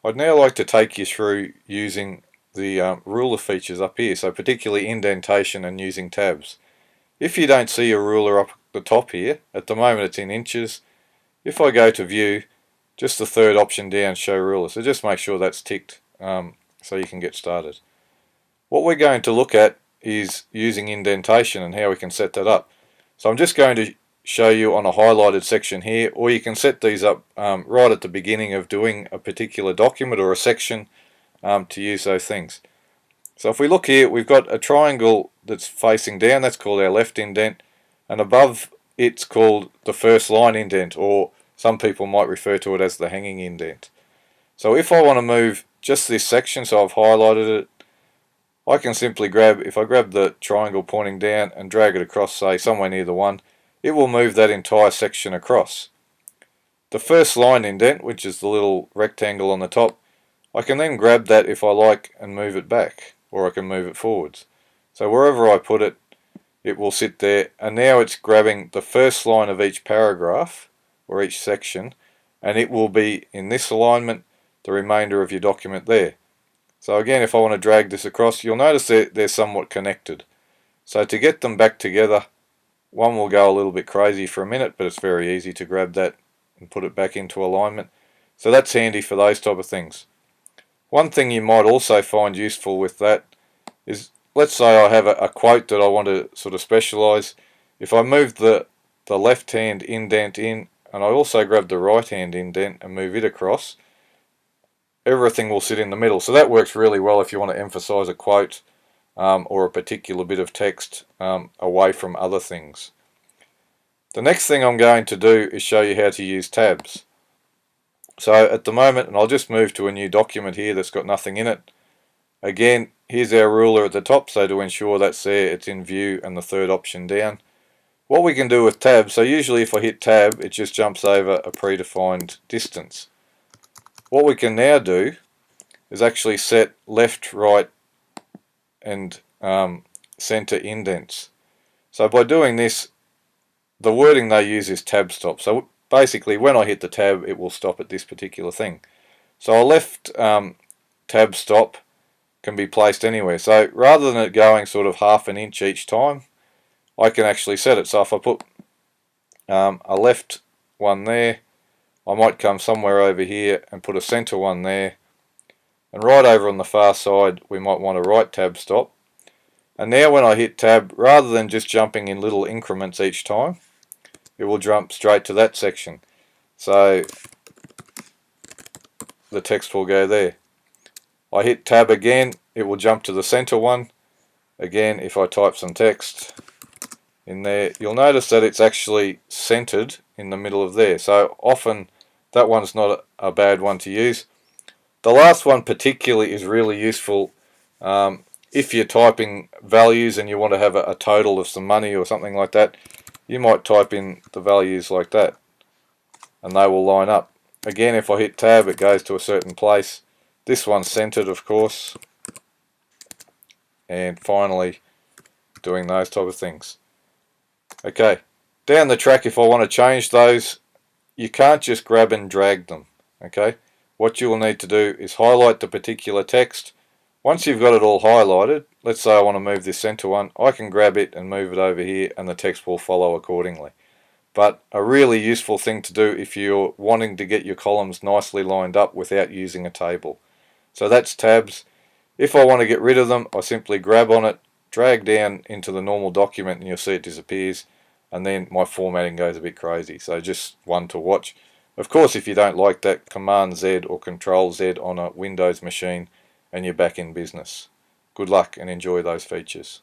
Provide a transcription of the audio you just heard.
I'd now like to take you through using the ruler features up here, so particularly indentation and using tabs. If you don't see a ruler up the top here, at the moment it's in inches. If I go to view, just the third option down, show ruler, so just make sure that's ticked so you can get started. What we're going to look at is using indentation and how we can set that up. So I'm just going to show you on a highlighted section here, or you can set these up right at the beginning of doing a particular document or a section to use those things. So if we look here, we've got a triangle that's facing down, that's called our left indent, and above it's called the first line indent, or some people might refer to it as the hanging indent. So if I want to move just this section, so I've highlighted it, I can simply grab, if I grab the triangle pointing down and drag it across, say somewhere near the 1, it will move that entire section across. The first line indent, which is the little rectangle on the top, I can then grab that if I like and move it back, or I can move it forwards. So wherever I put it, it will sit there, and now it's grabbing the first line of each paragraph or each section, and it will be in this alignment the remainder of your document there. So again, if I want to drag this across, you'll notice they're somewhat connected. So to get them back together, one will go a little bit crazy for a minute, but it's very easy to grab that and put it back into alignment. So that's handy for those type of things. One thing you might also find useful with that is, let's say I have a quote that I want to sort of specialize. If I move the left hand indent in, and I also grab the right hand indent and move it across, everything will sit in the middle. So that works really well if you want to emphasize a quote or a particular bit of text away from other things. The next thing I'm going to do is show you how to use tabs. So at the moment, and I'll just move to a new document here that's got nothing in it. Again, here's our ruler at the top, so to ensure that's there, it's in view and the third option down. What we can do with tabs, so usually if I hit tab, it just jumps over a predefined distance. What we can now do is actually set left, right, and center indents. So by doing this, the wording they use is tab stop. So basically when I hit the tab, it will stop at this particular thing. So a left tab stop can be placed anywhere. So rather than it going sort of half an inch each time, I can actually set it. So if I put a left one there, I might come somewhere over here and put a center one there, and right over on the far side we might want a right tab stop. And now when I hit tab, rather than just jumping in little increments each time, it will jump straight to that section. So the text will go there. I hit tab again, it will jump to the center one. Again, if I type some text in there, you'll notice that it's actually centered in the middle of there. So often that one's not a bad one to use. The last one particularly is really useful if you're typing values and you want to have a total of some money or something like that. You might type in the values like that and they will line up. Again, if I hit tab, it goes to a certain place. This one's centered, of course. And finally, doing those type of things. Okay, down the track, if I want to change those, you can't just grab and drag them. Okay, what you will need to do is highlight the particular text. Once you've got it all highlighted, let's say I want to move this center one, I can grab it and move it over here and the text will follow accordingly. But a really useful thing to do if you're wanting to get your columns nicely lined up without using a table. So that's tabs. If I want to get rid of them, I simply grab on it, drag down into the normal document and you'll see it disappears, and then my formatting goes a bit crazy. So just one to watch. Of course, if you don't like that, Command Z or Control Z on a Windows machine and you're back in business. Good luck and enjoy those features.